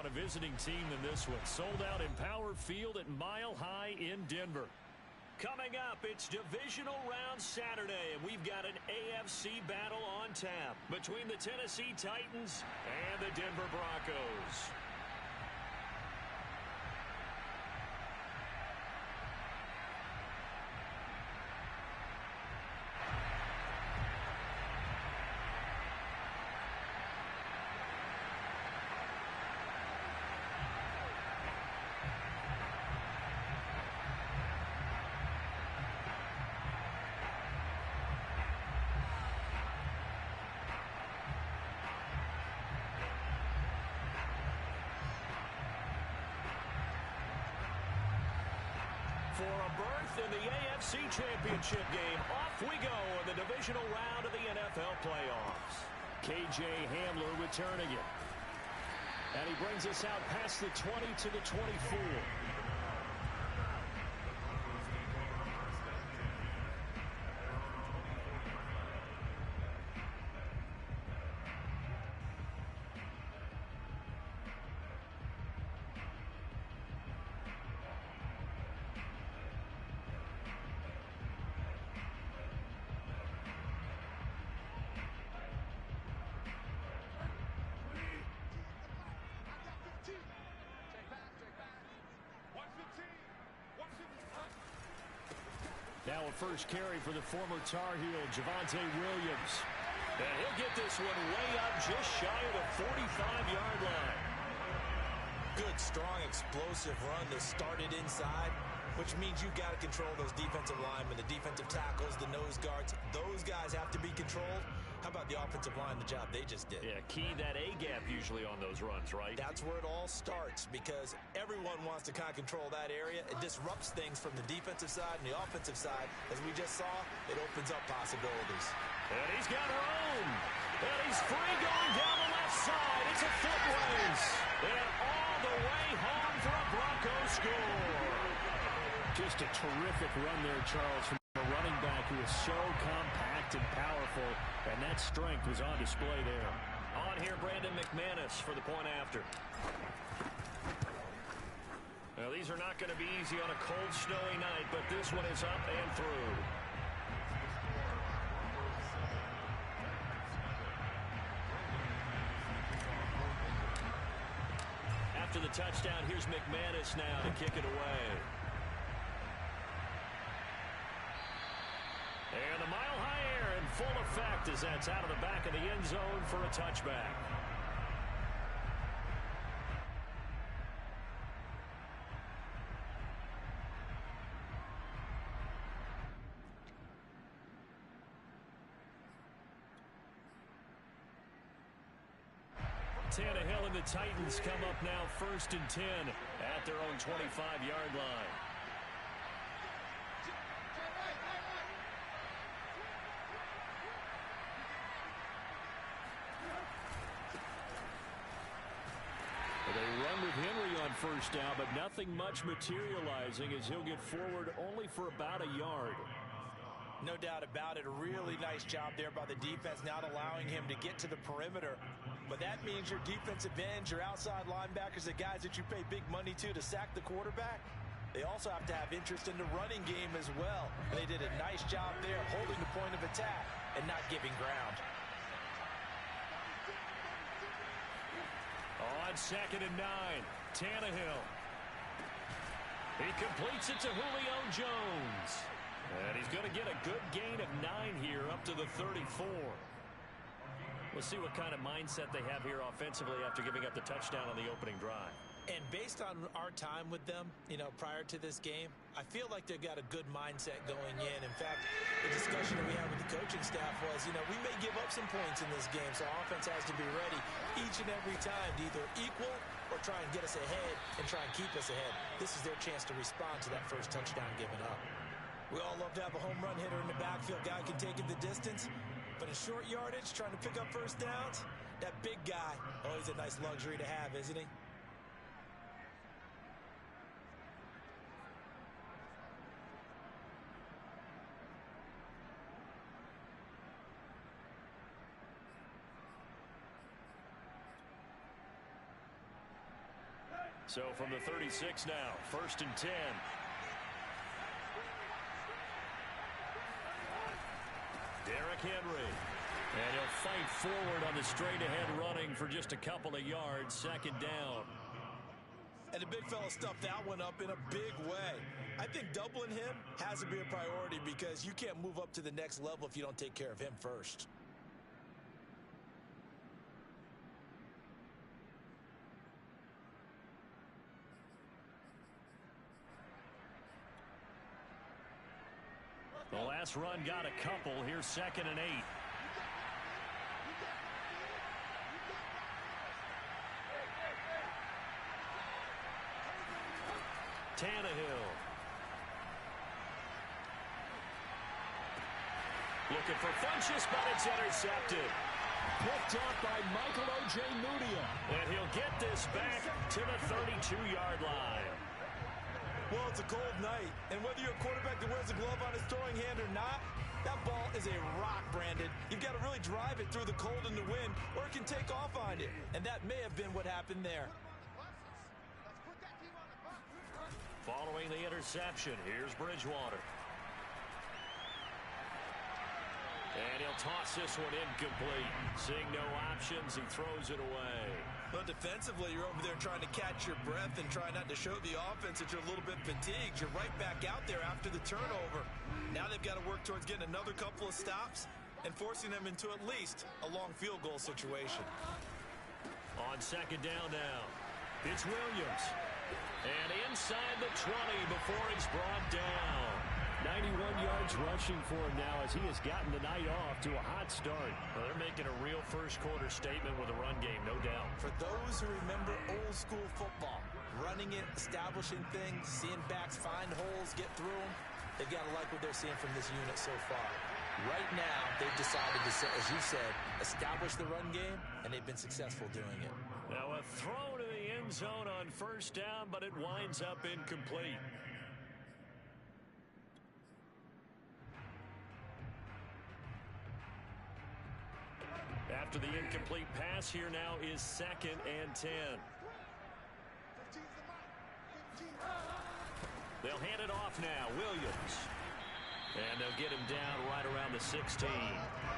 on a visiting team than this one. Sold out in Power Field at Mile High in Denver. Coming up, it's divisional round Saturday, and we've got an AFC battle on tap between the Tennessee Titans and the Denver Broncos. For a berth in the AFC Championship game, off we go in the divisional round of the NFL playoffs. KJ Hamler returning it. And he brings us out past the 20 to the 24. Now a first carry for the former Tar Heel, Javonte Williams. And he'll get this one way up just shy of the 45-yard line. Good, strong, explosive run that started inside, which means you've got to control those defensive linemen, the defensive tackles, the nose guards. Those guys have to be controlled. How about the offensive line, the job they just did? Yeah, key that A-gap usually on those runs, right? That's where it all starts, because everyone wants to kind of control that area. It disrupts things from the defensive side and the offensive side. As we just saw, it opens up possibilities. And he's got room. And he's free going down the left side. It's a foot race. And all the way home for a Broncos score. Just a terrific run there, Charles, from a running back who is so compact and powerful, and that strength was on display there. On here, Brandon McManus for the point after. Now, these are not going to be easy on a cold, snowy night, but this one is up and through. After the touchdown, here's McManus now to kick it away. And the mile-high air in full effect as that's out of the back of the end zone for a touchback. Tannehill and the Titans come up now 1st and 10 at their own 25-yard line. They run with Henry on first down, but nothing much materializing as he'll get forward only for about a yard. No doubt about it. A really nice job there by the defense, not allowing him to get to the perimeter. But that means your defensive ends, your outside linebackers, the guys that you pay big money to sack the quarterback, they also have to have interest in the running game as well. And they did a nice job there holding the point of attack and not giving ground. On 2nd and 9, Tannehill. He completes it to Julio Jones. And he's going to get a good gain of 9 here up to the 34. We'll see what kind of mindset they have here offensively after giving up the touchdown on the opening drive. And based on our time with them, prior to this game, I feel like they've got a good mindset going in. In fact, the discussion that we had with the coaching staff was, we may give up some points in this game, so offense has to be ready each and every time to either equal or try and get us ahead and try and keep us ahead. This is their chance to respond to that first touchdown given up. We all love to have a home run hitter in the backfield, guy who can take it the distance. But in short yardage, trying to pick up first downs, that big guy, always a nice luxury to have, isn't he? So from the 36 now, 1st and 10. Derrick Henry. And he'll fight forward on the straight-ahead running for just a couple of yards, 2nd down. And the big fella stuffed that one up in a big way. I think doubling him has to be a priority because you can't move up to the next level if you don't take care of him first. The last run got a couple. Here's 2nd and 8. Tannehill. Looking for Funchess, but it's intercepted. Picked up by Michael O.J. Mudia. And he'll get this back to the 32-yard line. Well, it's a cold night, and whether you're a quarterback that wears a glove on his throwing hand or not, that ball is a rock, Brandon. You've got to really drive it through the cold and the wind, or it can take off on you. And that may have been what happened there. Following the interception, here's Bridgewater. And he'll toss this one incomplete. Seeing no options, he throws it away. Well, defensively, you're over there trying to catch your breath and try not to show the offense that you're a little bit fatigued. You're right back out there after the turnover. Now they've got to work towards getting another couple of stops and forcing them into at least a long field goal situation. On 2nd down now, it's Williams. And inside the 20 before he's brought down. 91 yards rushing for him now as he has gotten the night off to a hot start. Well, they're making a real first-quarter statement with a run game, no doubt. For those who remember old-school football, running it, establishing things, seeing backs find holes, get through them, they've got to like what they're seeing from this unit so far. Right now, they've decided to, as you said, establish the run game, and they've been successful doing it. Now a throw to the end zone on 1st down, but it winds up incomplete. After the incomplete pass, here now is 2nd and 10. They'll hand it off now. Williams. And they'll get him down right around the 16.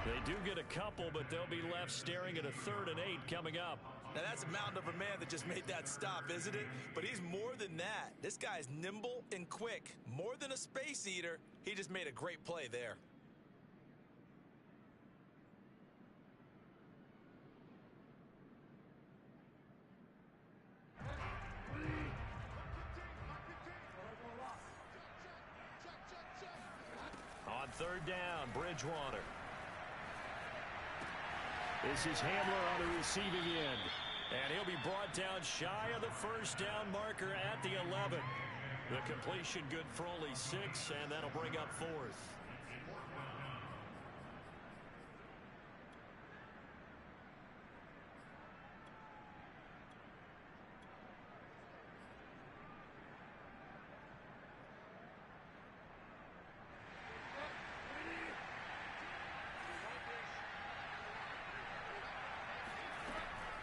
They do get a couple, but they'll be left staring at a 3rd and 8 coming up. Now that's a mountain of a man that just made that stop, isn't it? But he's more than that. This guy's nimble and quick. More than a space eater. He just made a great play there. On 3rd down, Bridgewater. This is Hamler on the receiving end. And he'll be brought down shy of the 1st down marker at the 11. The completion good for only 6, and that'll bring up 4th.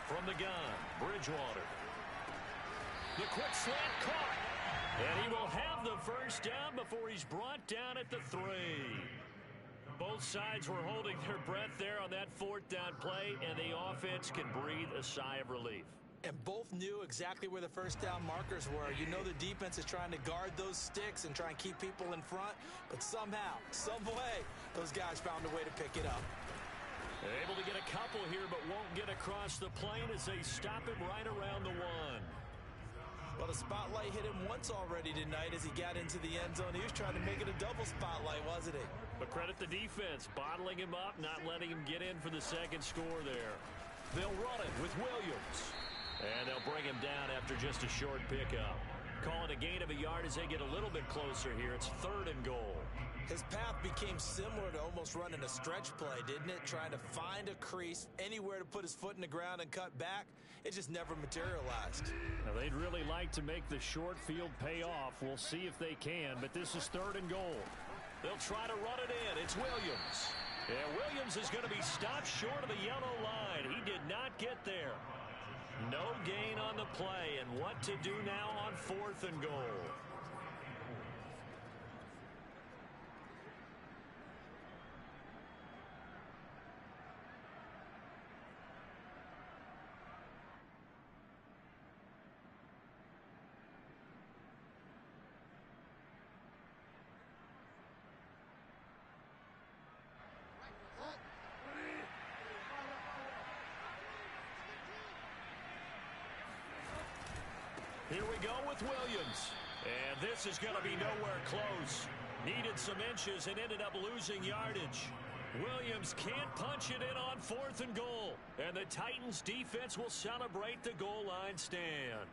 From the gun, Bridgewater. The quick slant caught. And he will have the 1st down before he's brought down at the 3. Both sides were holding their breath there on that 4th down play, and the offense can breathe a sigh of relief. And both knew exactly where the 1st down markers were. You know the defense is trying to guard those sticks and try and keep people in front, but somehow, some way, those guys found a way to pick it up. Able to get a couple here, but won't get across the plane as they stop him right around the 1. Well, the spotlight hit him once already tonight as he got into the end zone. He was trying to make it a double spotlight, wasn't he? But credit the defense, bottling him up, not letting him get in for the 2nd score there. They'll run it with Williams. And they'll bring him down after just a short pickup. Calling a gain of a yard as they get a little bit closer here. It's 3rd and goal. His path became similar to almost running a stretch play, didn't it? Trying to find a crease, anywhere to put his foot in the ground and cut back. It just never materialized. Now, they'd really like to make the short field pay off. We'll see if they can, but this is 3rd and goal. They'll try to run it in. It's Williams. And Williams is going to be stopped short of the yellow line. He did not get there. No gain on the play, and what to do now on 4th and goal. Here we go with Williams. And this is going to be nowhere close. Needed some inches and ended up losing yardage. Williams can't punch it in on 4th and goal. And the Titans defense will celebrate the goal line stand.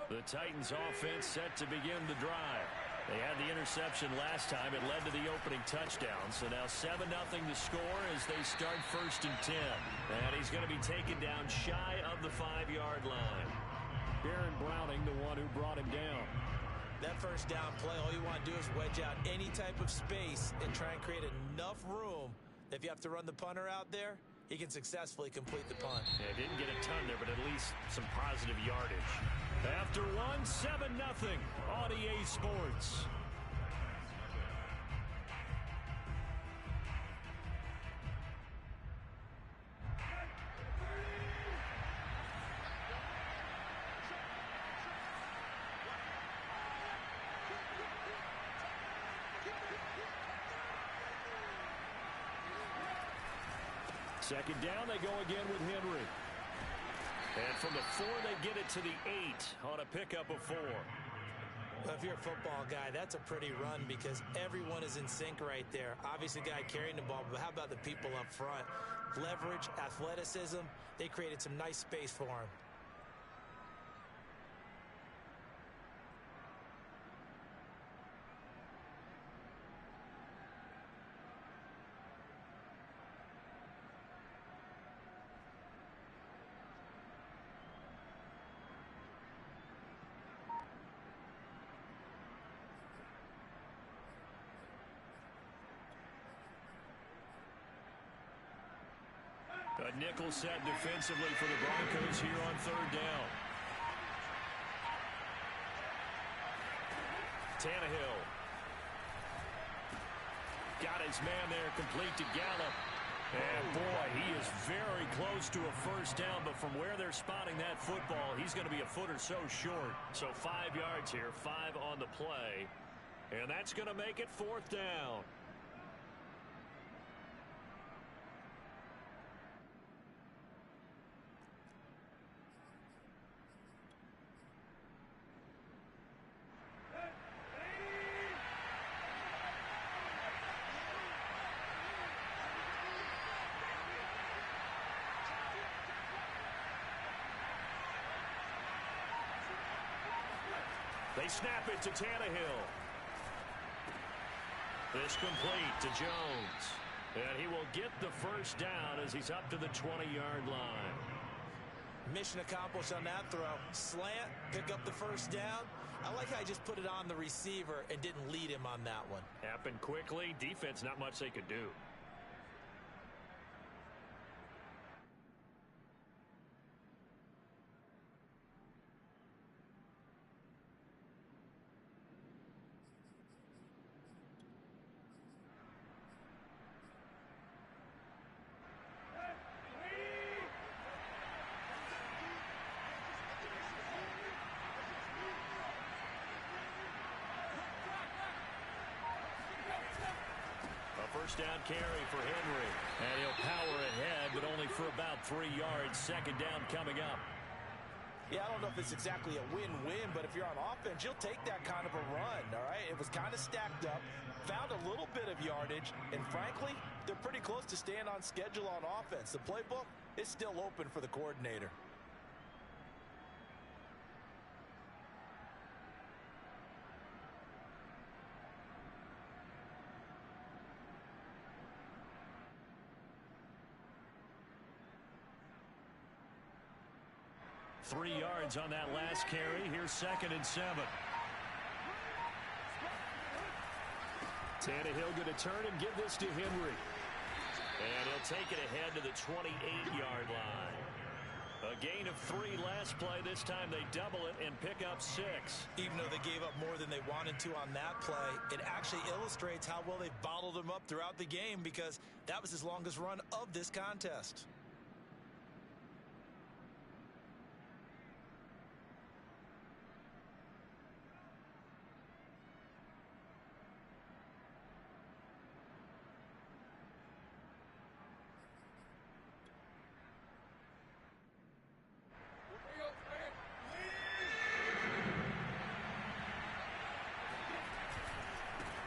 The Titans offense set to begin the drive. They had the interception last time. It led to the opening touchdown. So now 7-0 to score as they start 1st and 10. And he's going to be taken down shy of the 5-yard line. Baron Browning, the one who brought him down. That first down play, all you want to do is wedge out any type of space and try and create enough room that if you have to run the punter out there, he can successfully complete the punt. Yeah, didn't get a ton there, but at least some positive yardage. After one, 7-0 on EA Sports. Second down, they go again with Henry. And from the 4, they get it to the 8 on a pickup of 4. Well, if you're a football guy, that's a pretty run because everyone is in sync right there. Obviously, the guy carrying the ball, but how about the people up front? Leverage, athleticism, they created some nice space for him. A nickel set defensively for the Broncos here on 3rd down. Tannehill. Got his man there, complete to Gallup. And boy, he is very close to a first down, but from where they're spotting that football, he's going to be a foot or so short. So 5 yards here, 5 on the play. And that's going to make it 4th down. They snap it to Tannehill. This complete to Jones. And he will get the first down as he's up to the 20-yard line. Mission accomplished on that throw. Slant, pick up the first down. I like how I just put it on the receiver and didn't lead him on that one. Happened quickly. Defense, not much they could do. First down carry for Henry. And he'll power ahead, but only for about 3 yards. Second down coming up. Yeah, I don't know if it's exactly a win-win, but if you're on offense, you'll take that kind of a run, all right? It was kind of stacked up, found a little bit of yardage, and frankly, they're pretty close to staying on schedule on offense. The playbook is still open for the coordinator. Three yards on that last carry. Here's 2nd and 7. Tannehill going to turn and give this to Henry. And he'll take it ahead to the 28-yard line. A gain of 3 last play. This time they double it and pick up 6. Even though they gave up more than they wanted to on that play, it actually illustrates how well they bottled them up throughout the game, because that was his longest run of this contest.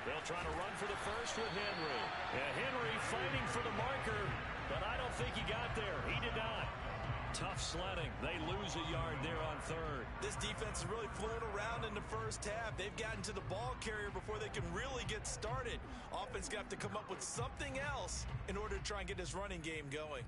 They'll try to run for the first with Henry. Yeah, Henry fighting for the marker, but I don't think he got there. He did not. Tough sledding. They lose a yard there on 3rd. This defense is really flown around in the first half. They've gotten to the ball carrier before they can really get started. Offense got to come up with something else in order to try and get this running game going.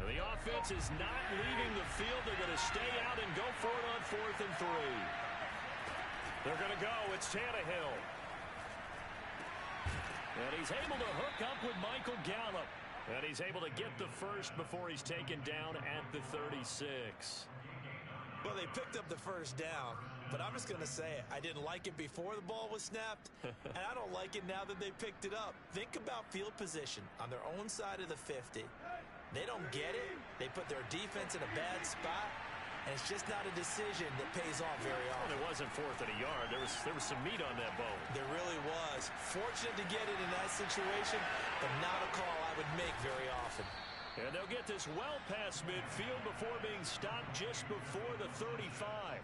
The offense is not leaving the field. They're going to stay out and go for it on 4th and 3. They're going to go. It's Tannehill. And he's able to hook up with Michael Gallup. And he's able to get the first before he's taken down at the 36. Well, they picked up the first down, but I'm just going to say it. I didn't like it before the ball was snapped, and I don't like it now that they picked it up. Think about field position on their own side of the 50. They don't get it. They put their defense in a bad spot, and it's just not a decision that pays off very often. Well, it wasn't 4th and a yard. There was some meat on that bone. There really was. Fortunate to get it in that situation, but not a call I would make very often. And they'll get this well past midfield before being stopped just before the 35.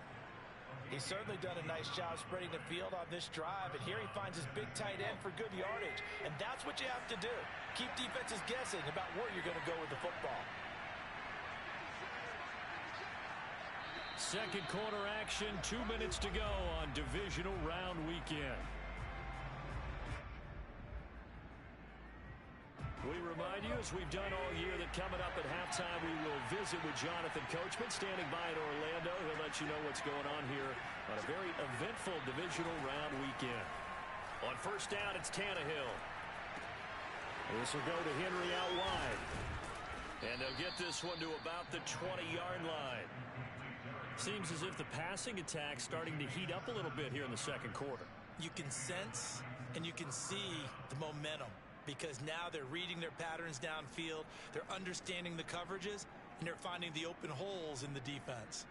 He's certainly done a nice job spreading the field on this drive, and here he finds his big tight end for good yardage. And that's what you have to do. Keep defenses guessing about where you're going to go with the football. Second quarter action, 2 minutes to go on divisional round weekend. We remind you, as we've done all year, that coming up at halftime, we will visit with Jonathan Coachman, standing by in Orlando. He'll let you know what's going on here on a very eventful divisional round weekend. On first down, it's Tannehill. This will go to Henry out wide. And they'll get this one to about the 20-yard line. Seems as if the passing attack's starting to heat up a little bit here in the second quarter. You can sense and you can see the momentum, because now they're reading their patterns downfield, they're understanding the coverages, and they're finding the open holes in the defense.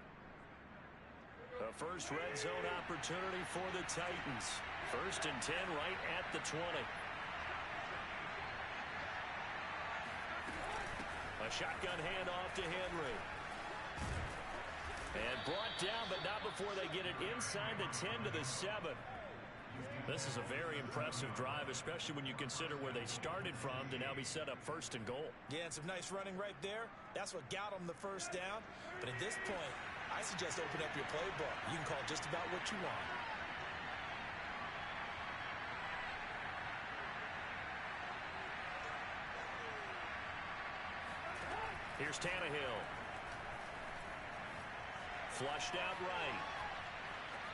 A first red zone opportunity for the Titans. 1st and 10 right at the 20. A shotgun handoff to Henry. And brought down, but not before they get it inside the 10 to the 7. This is a very impressive drive, especially when you consider where they started from to now be set up 1st and goal. Yeah, and some nice running right there. That's what got them the first down. But at this point, I suggest open up your playbook. You can call just about what you want. Here's Tannehill. Flushed out right.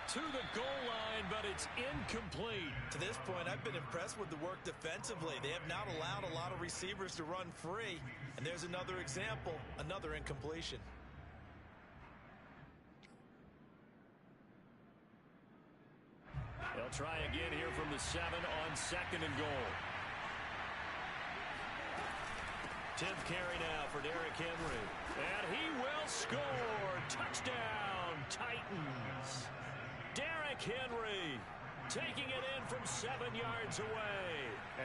To the goal line, but it's incomplete. To this point, I've been impressed with the work defensively. They have not allowed a lot of receivers to run free. And there's another example, another incompletion. They'll try again here from the 7 on 2nd and goal. 10th carry now for Derrick Henry. And he will score. Touchdown, Titans. Derrick Henry taking it in from 7 yards away.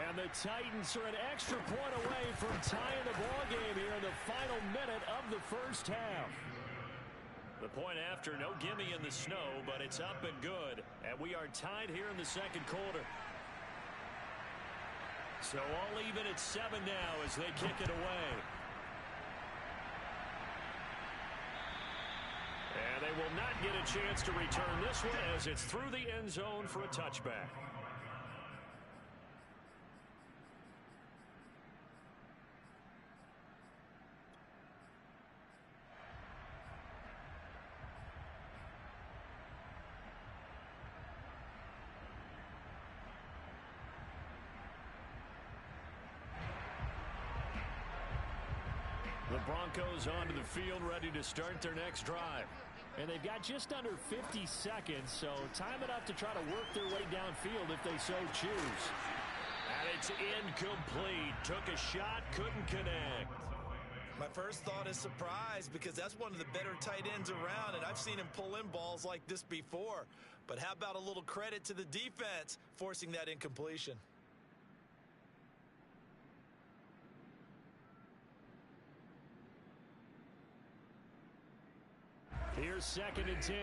And the Titans are an extra point away from tying the ball game here in the final minute of the first half. The point after, no gimme in the snow, but it's up and good. And we are tied here in the second quarter. So all even at 7 now as they kick it away. And will not get a chance to return this one as it's through the end zone for a touchback. The Broncos onto the field, ready to start their next drive. And they've got just under 50 seconds, so time enough to try to work their way downfield if they so choose. And it's incomplete. Took a shot, couldn't connect. My first thought is surprise, because that's one of the better tight ends around, and I've seen him pull in balls like this before. But how about a little credit to the defense forcing that incompletion? Here's 2nd and 10.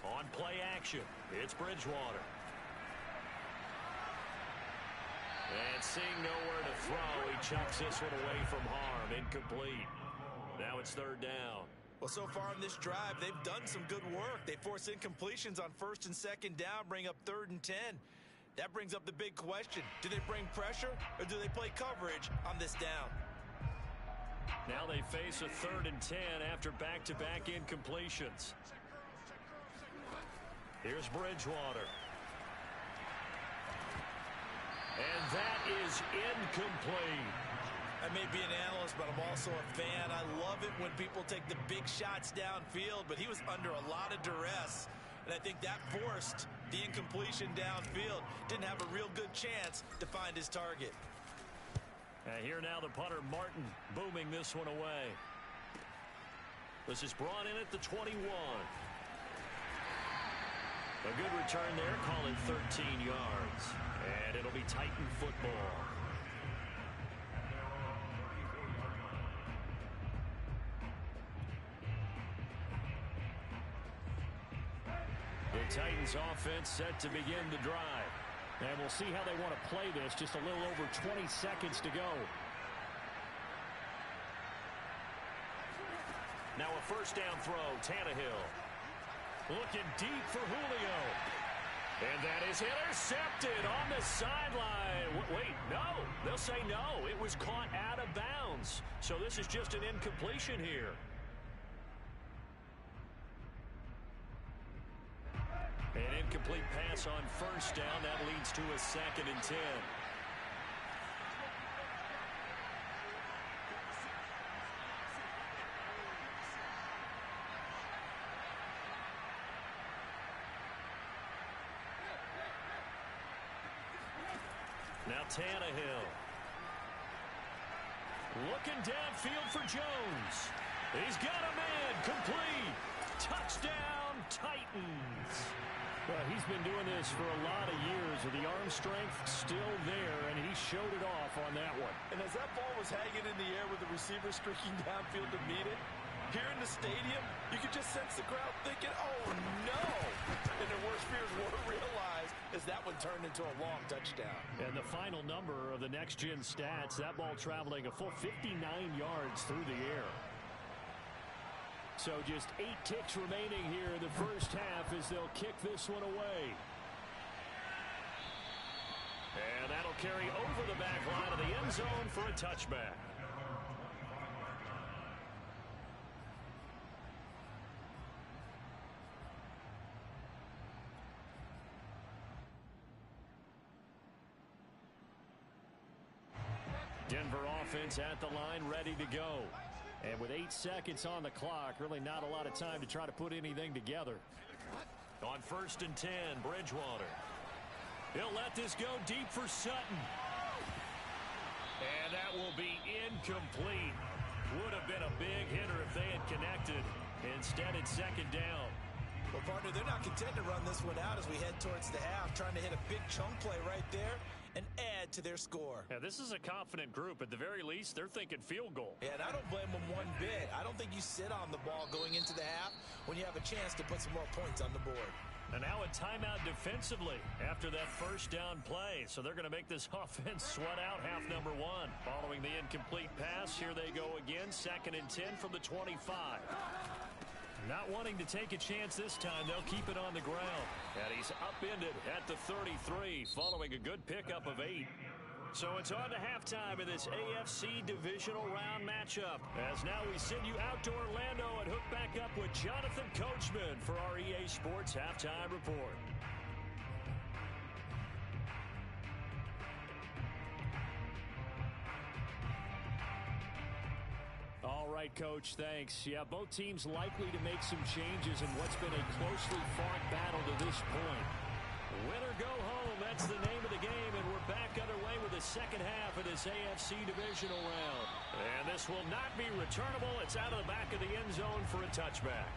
On play action, it's Bridgewater. And seeing nowhere to throw, he chucks this one away from harm. Incomplete. Now it's 3rd down. Well, so far in this drive, they've done some good work. They force incompletions on 1st and 2nd down, bring up 3rd and 10. That brings up the big question. Do they bring pressure, or do they play coverage on this down? Now they face a 3rd and 10 after back-to-back incompletions. Here's Bridgewater. And that is incomplete. I may be an analyst, but I'm also a fan. I love it when people take the big shots downfield, but he was under a lot of duress. And I think that forced the incompletion downfield. Didn't have a real good chance to find his target. Here now the punter, Martin, booming this one away. This is brought in at the 21. A good return there, call it 13 yards. And it'll be Titan football. The Titans offense set to begin the drive. And we'll see how they want to play this. Just a little over 20 seconds to go. Now a 1st down throw, Tannehill. Looking deep for Julio. And that is intercepted on the sideline. Wait, no. They'll say no. It was caught out of bounds. So this is just an incompletion here. An incomplete pass on 1st down. That leads to a 2nd and 10. Now Tannehill. Looking downfield for Jones. He's got a man. Complete. Touchdown, Titans. Well, he's been doing this for a lot of years with the arm strength still there, and he showed it off on that one. And as that ball was hanging in the air with the receiver streaking downfield to meet it, here in the stadium, you could just sense the crowd thinking, oh, no. And their worst fears were realized as that one turned into a long touchdown. And the final number of the next-gen stats, that ball traveling a full 59 yards through the air. So just 8 ticks remaining here in the first half as they'll kick this one away. And that'll carry over the back line of the end zone for a touchback. Denver offense at the line, ready to go. And with 8 seconds on the clock, really not a lot of time to try to put anything together. On 1st and 10, Bridgewater. He'll let this go deep for Sutton. And that will be incomplete. Would have been a big hitter if they had connected. Instead, it's 2nd down. Well, partner, they're not content to run this one out as we head towards the half, trying to hit a big chunk play right there and add to their score. Yeah, this is a confident group. At the very least, they're thinking field goal. Yeah, and I don't blame them one bit. I don't think you sit on the ball going into the half when you have a chance to put some more points on the board. And now a timeout defensively after that first down play. So they're going to make this offense sweat out half number one. Following the incomplete pass, here they go again. 2nd and 10 from the 25. Not wanting to take a chance this time. They'll keep it on the ground. And he's upended at the 33 following a good pickup of 8. So it's on to halftime in this AFC divisional round matchup. As now we send you out to Orlando and hook back up with Jonathan Coachman for our EA Sports Halftime Report. All right, Coach, thanks. Yeah, both teams likely to make some changes in what's been a closely fought battle to this point. Win or go home, that's the name of the game, and we're back underway with the second half of this AFC divisional round. And this will not be returnable. It's out of the back of the end zone for a touchback.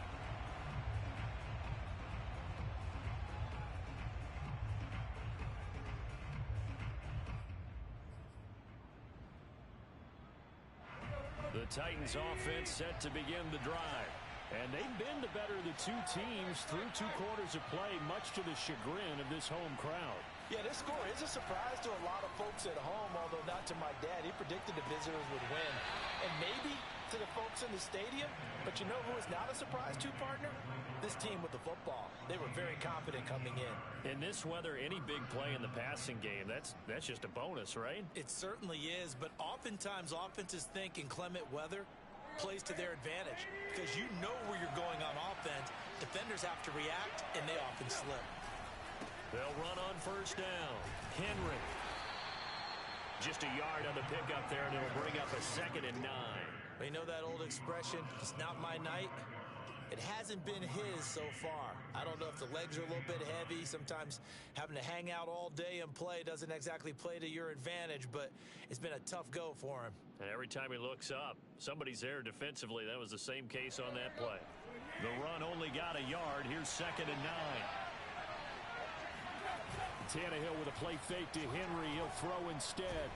The Titans offense set to begin the drive. And they've been the better of the two teams through 2 quarters of play, much to the chagrin of this home crowd. Yeah, this score is a surprise to a lot of folks at home, although not to my dad. He predicted the visitors would win. And maybe to the folks in the stadium. But you know who is not a surprise to, partner? This team with the football. They were very confident coming in. In this weather, any big play in the passing game, that's just a bonus, right? It certainly is, but oftentimes offenses think in clement weather plays to their advantage because you know where you're going on offense. Defenders have to react, and they often slip. They'll run on first down. Henry. Just a yard on the pickup there, and it'll bring up a 2nd and 9. You know that old expression, it's not my night? It hasn't been his so far. I don't know if the legs are a little bit heavy. Sometimes having to hang out all day and play doesn't exactly play to your advantage, but it's been a tough go for him. And every time he looks up, somebody's there defensively. That was the same case on that play. The run only got a yard. Here's 2nd and 9. Tannehill with a play fake to Henry. He'll throw instead.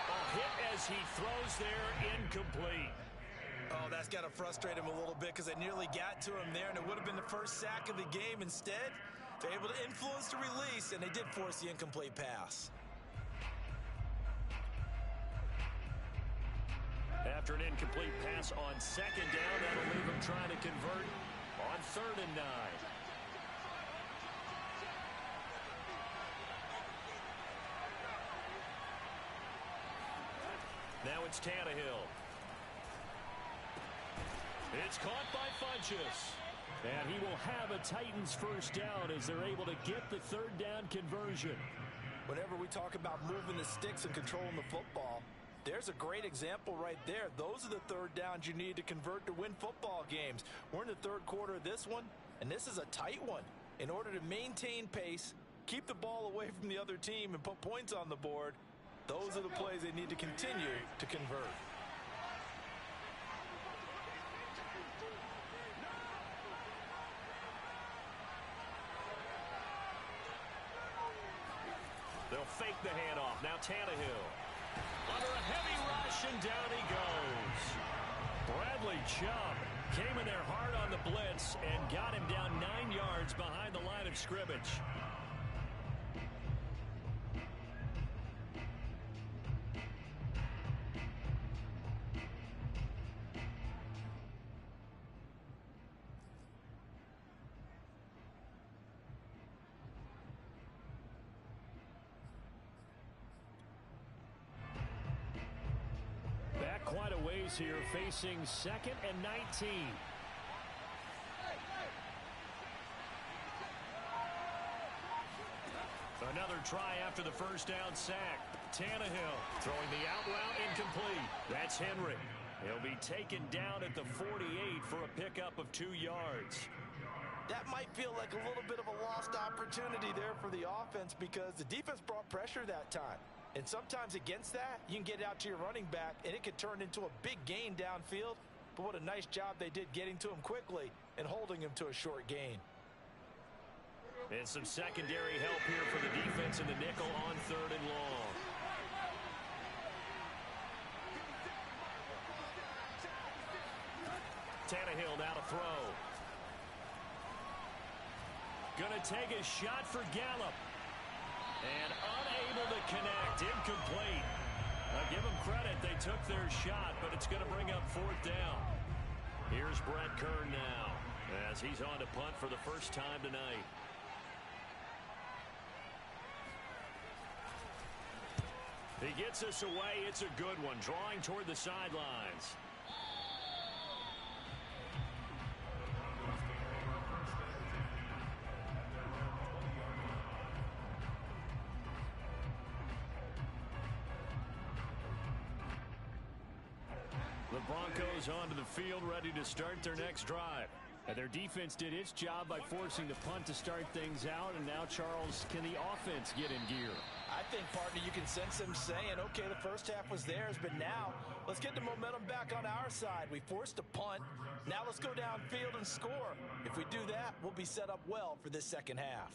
A hit as he throws there, incomplete. Oh, that's got to frustrate him a little bit because they nearly got to him there, and it would have been the first sack of the game. Instead, they're able to influence the release, and they did force the incomplete pass. After an incomplete pass on 2nd down, that'll leave him trying to convert on 3rd and 9. Now it's Tannehill. It's caught by Funchess. And he will have a Titans first down as they're able to get the 3rd down conversion. Whenever we talk about moving the sticks and controlling the football, there's a great example right there. Those are the 3rd downs you need to convert to win football games. We're in the 3rd quarter of this one, and this is a tight one. In order to maintain pace, keep the ball away from the other team, and put points on the board, those are the plays they need to continue to convert. They'll fake the handoff. Now Tannehill. Under a heavy rush, and down he goes. Bradley Chubb came in there hard on the blitz and got him down 9 yards behind the line of scrimmage. Quite a ways here, facing 2nd and 19. Another try after the first down sack. Tannehill throwing the out route incomplete. That's Henry. He'll be taken down at the 48 for a pickup of 2 yards. That might feel like a little bit of a lost opportunity there for the offense because the defense brought pressure that time. And sometimes against that, you can get out to your running back, and it could turn into a big gain downfield. But what a nice job they did getting to him quickly and holding him to a short gain. And some secondary help here for the defense in the nickel on 3rd and long. Tannehill now to throw. Going to take a shot for Gallup. And unable to connect. Incomplete. Give them credit. They took their shot, but it's going to bring up fourth down. Here's Brett Kern now as he's on to punt for the first time tonight. He gets us away. It's a good one. Drawing toward the sidelines. The Broncos onto the field, ready to start their next drive. And their defense did its job by forcing the punt to start things out. And now, Charles, can the offense get in gear? I think, partner, you can sense them saying, okay, the first half was theirs, but now let's get the momentum back on our side. We forced a punt. Now let's go downfield and score. If we do that, we'll be set up well for this second half.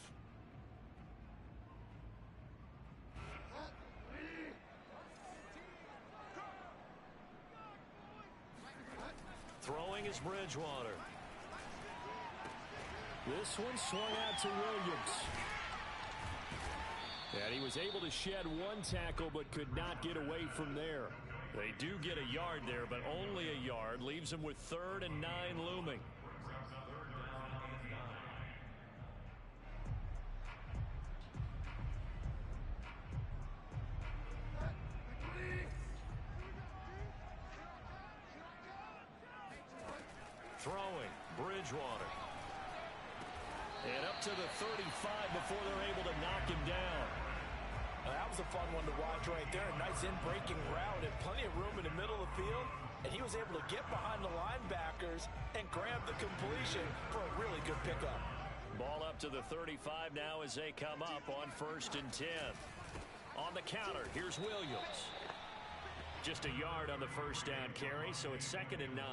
Throwing is Bridgewater. This one swung out to Williams. And he was able to shed one tackle but could not get away from there. They do get a yard there, but only a yard. Leaves them with 3rd and 9 looming. Throwing, Bridgewater. And up to the 35 before they're able to knock him down. That was a fun one to watch right there. A nice in-breaking route and plenty of room in the middle of the field. And he was able to get behind the linebackers and grab the completion for a really good pickup. Ball up to the 35 now as they come up on 1st and 10. On the counter, here's Williams. Just a yard on the first down carry, so it's 2nd and 9.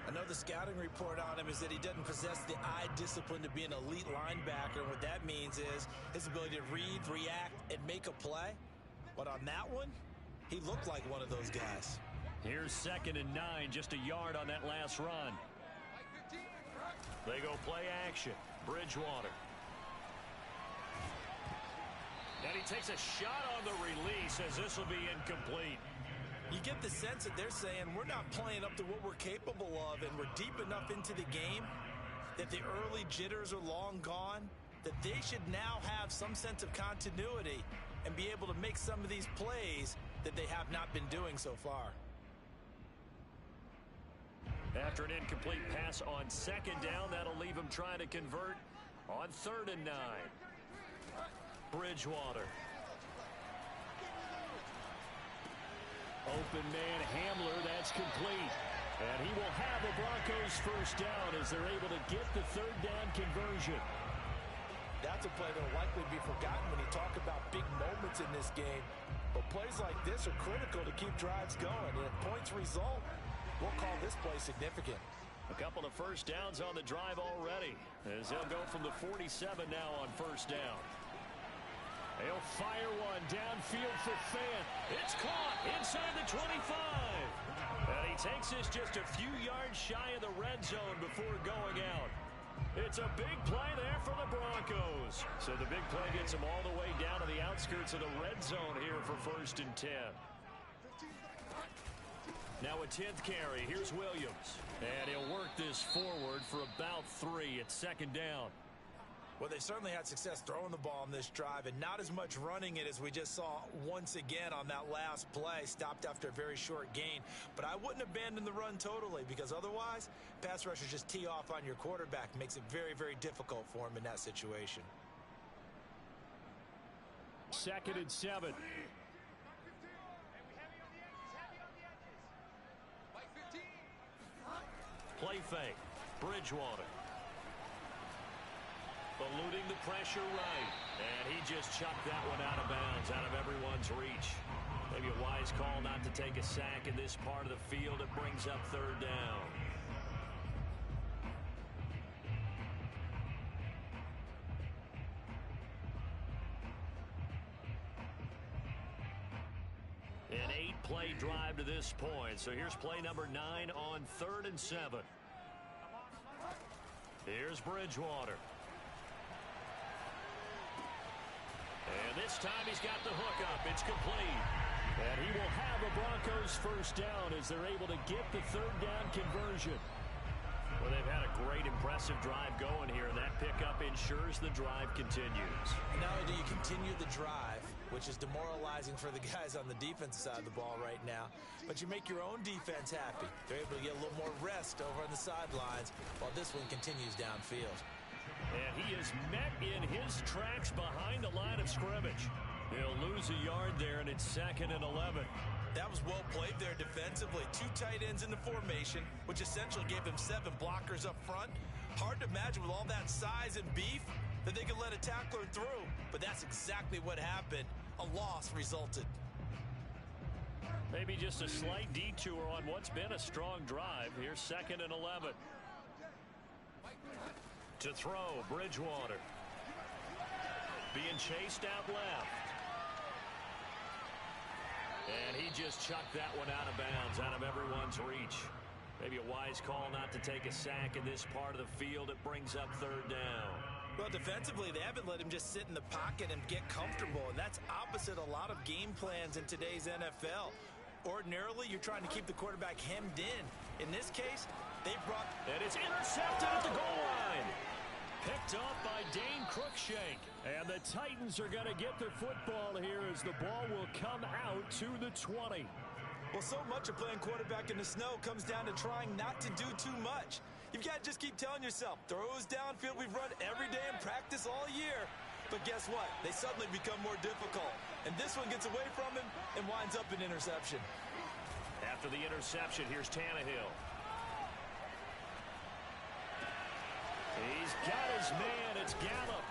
Another scouting report on him is that he doesn't possess the eye discipline to be an elite linebacker. And what that means is his ability to read, react, and make a play. But on that one, he looked like one of those guys. Here's 2nd and 9, just a yard on that last run. They go play action. Bridgewater. And he takes a shot on the release as this will be incomplete. You get the sense that they're saying we're not playing up to what we're capable of, and we're deep enough into the game that the early jitters are long gone, that they should now have some sense of continuity and be able to make some of these plays that they have not been doing so far. After an incomplete pass on 2nd down, that'll leave him trying to convert on 3rd and 9. Bridgewater. Open man Hamler, that's complete. And he will have the Broncos first down as they're able to get the 3rd down conversion. That's a play that will likely be forgotten when you talk about big moments in this game. But plays like this are critical to keep drives going. And if points result, we'll call this play significant. A couple of first downs on the drive already as they'll go from the 47 now on 1st down. They'll fire one downfield for Fant. It's caught inside the 25. And he takes this just a few yards shy of the red zone before going out. It's a big play there for the Broncos. So the big play gets them all the way down to the outskirts of the red zone here for 1st and 10. Now a 10th carry. Here's Williams. And he'll work this forward for about 3. It's 2nd down. Well, they certainly had success throwing the ball on this drive and not as much running it as we just saw once again on that last play. Stopped after a very short gain. But I wouldn't abandon the run totally because otherwise, pass rushers just tee off on your quarterback. Makes it very, very difficult for him in that situation. 2nd and 7. Play fake. Bridgewater. Eluding the pressure right. And he just chucked that one out of bounds, out of everyone's reach. Maybe a wise call not to take a sack in this part of the field. It brings up 3rd down. An 8-play drive to this point. So here's play number 9 on 3rd and 7. Here's Bridgewater. And this time he's got the hook up. It's complete. And he will have a Broncos first down as they're able to get the third down conversion. Well, they've had a great, impressive drive going here, and that pickup ensures the drive continues. Not only do you continue the drive, which is demoralizing for the guys on the defensive side of the ball right now, but you make your own defense happy. They're able to get a little more rest over on the sidelines while this one continues downfield. And he is met in his tracks behind the line of scrimmage. He'll lose a yard there, and it's 2nd and 11. That was well played there defensively. 2 tight ends in the formation, which essentially gave them 7 blockers up front. Hard to imagine with all that size and beef that they could let a tackler through. But that's exactly what happened. A loss resulted. Maybe just a slight detour on what's been a strong drive. Here's 2nd and 11. To throw, Bridgewater. Being chased out left. And he just chucked that one out of bounds, out of everyone's reach. Maybe a wise call not to take a sack in this part of the field. It brings up third down. Well, defensively, they haven't let him just sit in the pocket and get comfortable, and that's opposite a lot of game plans in today's NFL. Ordinarily, you're trying to keep the quarterback hemmed in. In this case, they brought... And it's intercepted at the goal line. Picked off by Dane Cruikshank. And the Titans are going to get the football here as the ball will come out to the 20. Well, so much of playing quarterback in the snow comes down to trying not to do too much. You've got to just keep telling yourself, throws downfield we've run every day in practice all year. But guess what? They suddenly become more difficult. And this one gets away from him and winds up an interception. After the interception, here's Tannehill. He's got his man. It's Gallup.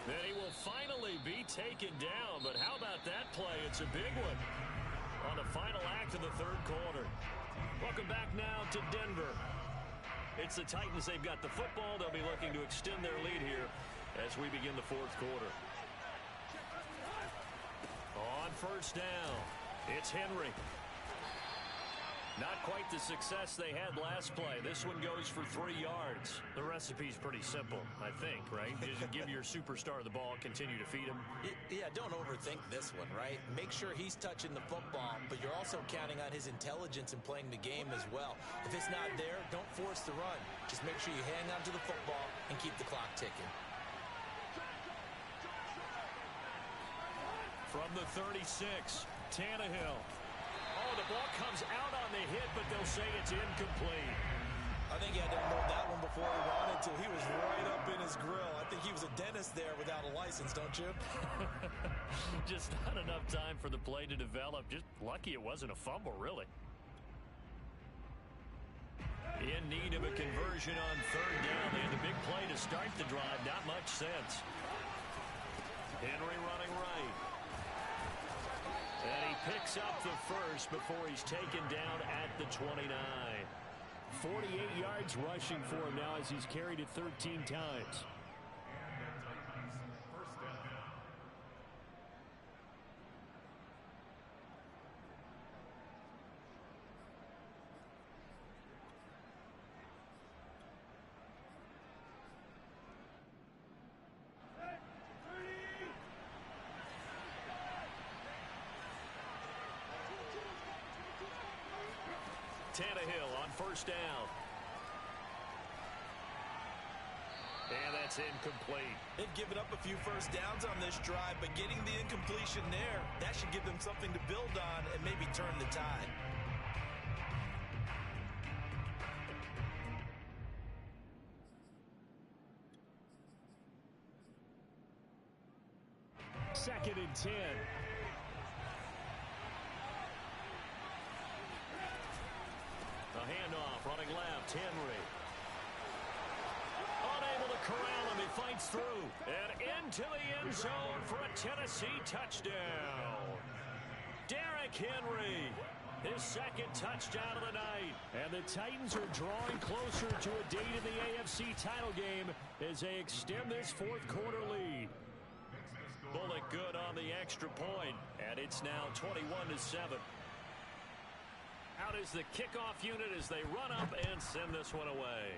And he will finally be taken down. But how about that play? It's a big one on the final act of the third quarter. Welcome back now to Denver. It's the Titans. They've got the football. They'll be looking to extend their lead here as we begin the fourth quarter. On first down, it's Henry. Not quite the success they had last play. This one goes for 3 yards. The recipe's pretty simple, I think, right? Just give your superstar the ball, continue to feed him. Yeah, don't overthink this one, right? Make sure he's touching the football, but you're also counting on his intelligence in playing the game as well. If it's not there, don't force the run. Just make sure you hang on to the football and keep the clock ticking. From the 36, Tannehill. Oh, the ball comes out on the hit, but they'll say it's incomplete. I think he had to unload that one before he wanted to. He was right up in his grill. I think he was a dentist there without a license, don't you? Just not enough time for the play to develop. Just lucky it wasn't a fumble, really. In need of a conversion on third down. They had the big play to start the drive. Not much sense. Henry running right. And he picks up the first before he's taken down at the 29. 48 yards rushing for him now as he's carried it 13 times. Tannehill on first down. And that's incomplete. They've given up a few first downs on this drive, but getting the incompletion there, that should give them something to build on and maybe turn the tide. Second and 10. A handoff, running left, Henry. Unable to corral him, he fights through. And into the end zone for a Tennessee touchdown. Derrick Henry, his second touchdown of the night. And the Titans are drawing closer to a date in the AFC title game as they extend this fourth quarter lead. Bullock good on the extra point, and it's now 21-7. Out is the kickoff unit as they run up and send this one away.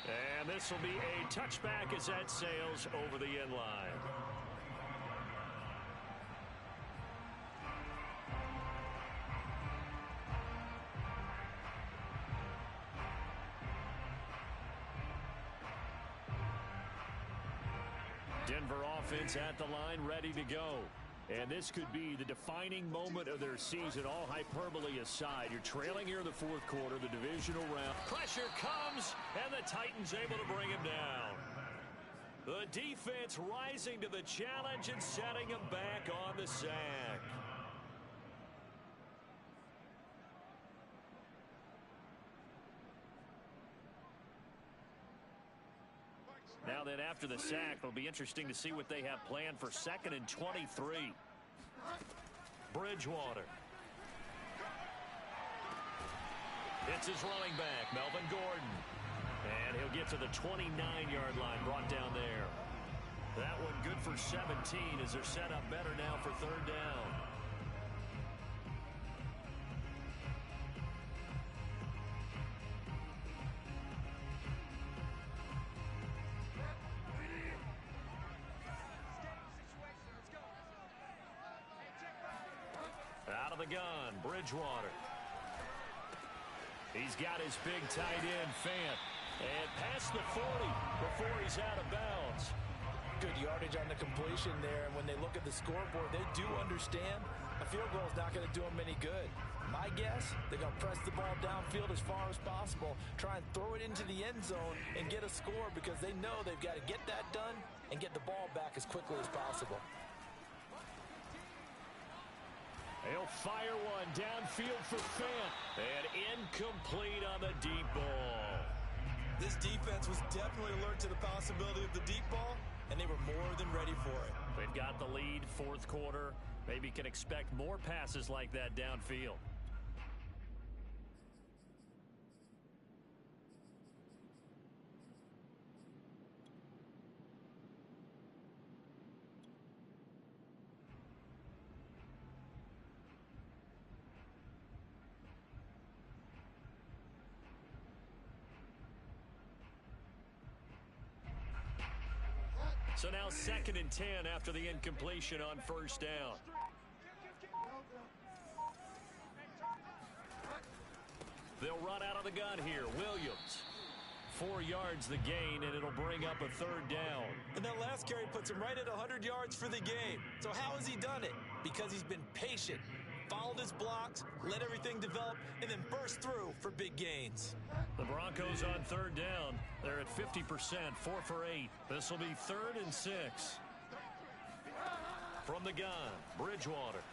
And this will be a touchback as that sails over the end line. Denver offense at the line, ready to go. And this could be the defining moment of their season, all hyperbole aside. You're trailing here in the fourth quarter, the divisional round. Pressure comes, and the Titans able to bring him down. The defense rising to the challenge and setting him back on the sack. Now then, after the sack, it'll be interesting to see what they have planned for 2nd and 23. Bridgewater. It's his running back, Melvin Gordon. And he'll get to the 29-yard line, brought down there. That one good for 17 as they're set up better now for 3rd down. Out of the gun, Bridgewater. He's got his big tight end, Fant. And past the 40 before he's out of bounds. Good yardage on the completion there. And when they look at the scoreboard, they do understand a field goal is not going to do them any good. My guess, they're going to press the ball downfield as far as possible, try and throw it into the end zone and get a score because they know they've got to get that done and get the ball back as quickly as possible. He'll fire one downfield for Fant. And incomplete on the deep ball. This defense was definitely alert to the possibility of the deep ball, and they were more than ready for it. They've got the lead, fourth quarter. Maybe can expect more passes like that downfield. So now 2nd and 10 after the incompletion on 1st down. They'll run out of the gun here. Williams. 4 yards the gain, and it'll bring up a 3rd down. And that last carry puts him right at 100 yards for the game. So how has he done it? Because he's been patient, followed his blocks, let everything develop, and then burst through for big gains. The Broncos on 3rd down. They're at 50%, 4 for 8. This will be 3rd and 6. From the gun, Bridgewater.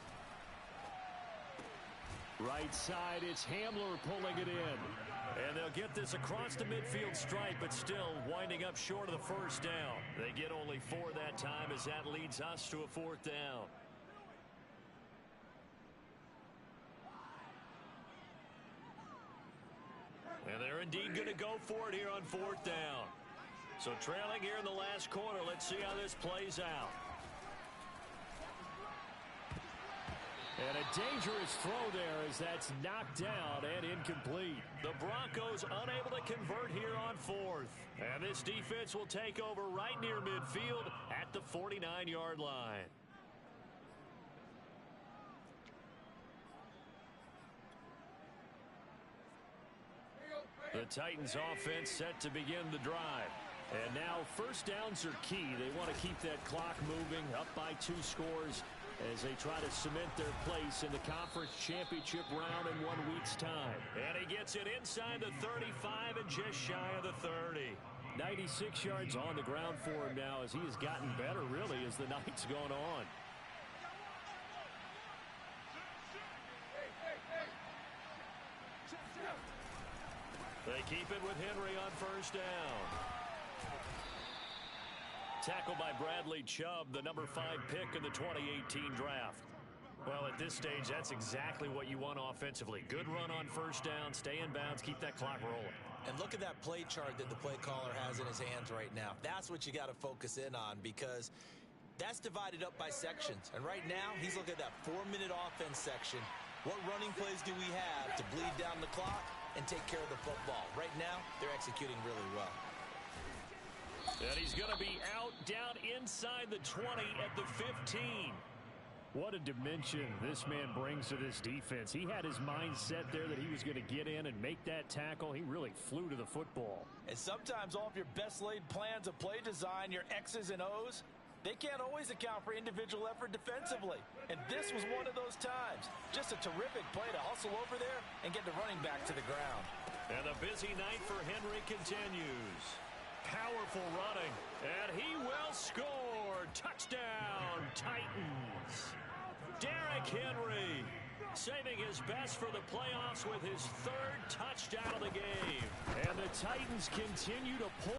Right side, it's Hamler pulling it in. And they'll get this across the midfield stripe, but still winding up short of the 1st down. They get only 4 that time as that leads us to a 4th down. And they're indeed going to go for it here on 4th down. So trailing here in the last quarter, let's see how this plays out. And a dangerous throw there as that's knocked down and incomplete. The Broncos unable to convert here on 4th. And this defense will take over right near midfield at the 49-yard line. The Titans offense set to begin the drive. And now 1st downs are key. They want to keep that clock moving up by 2 scores as they try to cement their place in the conference championship round in 1 week's time. And he gets it inside the 35 and just shy of the 30. 96 yards on the ground for him now as he has gotten better really as the night's gone on. They keep it with Henry on 1st down. Tackled by Bradley Chubb, the number 5 pick in the 2018 draft. Well, at this stage, that's exactly what you want offensively. Good run on 1st down, stay in bounds, keep that clock rolling. And look at that play chart that the play caller has in his hands right now. That's what you got to focus in on because that's divided up by sections. And right now, he's looking at that 4-minute offense section. What running plays do we have to bleed down the clock and take care of the football? Right now, they're executing really well. And he's going to be out down inside the 20 at the 15. What a dimension this man brings to this defense. He had his mind set there that he was going to get in and make that tackle. He really flew to the football. And sometimes all of your best laid plans of play design, your X's and O's, they can't always account for individual effort defensively. And this was one of those times. Just a terrific play to hustle over there and get the running back to the ground. And a busy night for Henry continues. Powerful running. And he will score. Touchdown, Titans. Derrick Henry saving his best for the playoffs with his third touchdown of the game. And the Titans continue to pull.